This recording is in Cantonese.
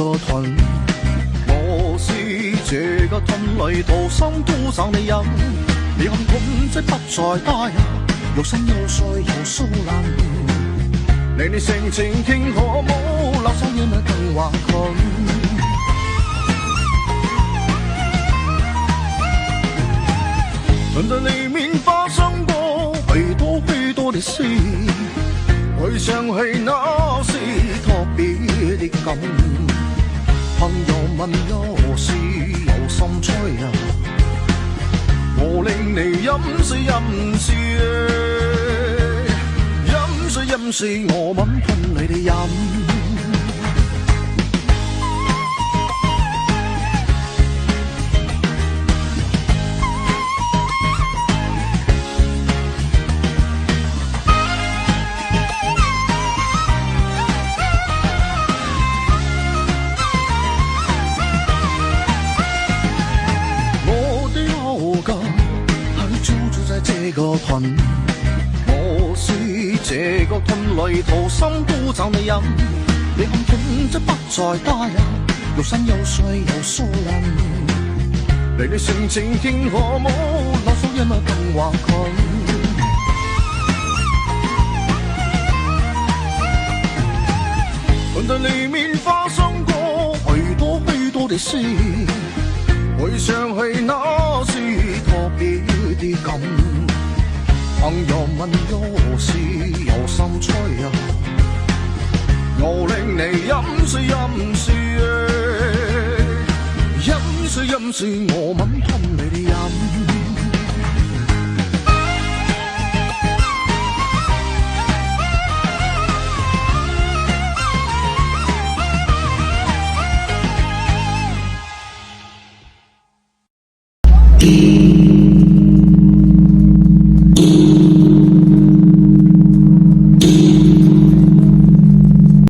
個盾，我是這個盾裏掏心都找你飲。你看痛即不再打呀，又心又碎又酥爛。你性情傾可冇，留守夜晚更華困。人在裡面發生過許多許多的事，回想起那是特別的感。朋友問有事有心催啊，我令你飲水飲水飲水飲水，我吻噴你哋飲。這個盾，我是這個盾裏掏心都找你飲。你看痛即不再打呀，肉身又碎又酥爛。你性情傾可冇，留守夜晚更華困。盾在裡面發生過許多許多的事，回想起那是特別的感。朋友問有事有心催啊，我令你飲水飲水飲水飲水，我吻噴你哋飲。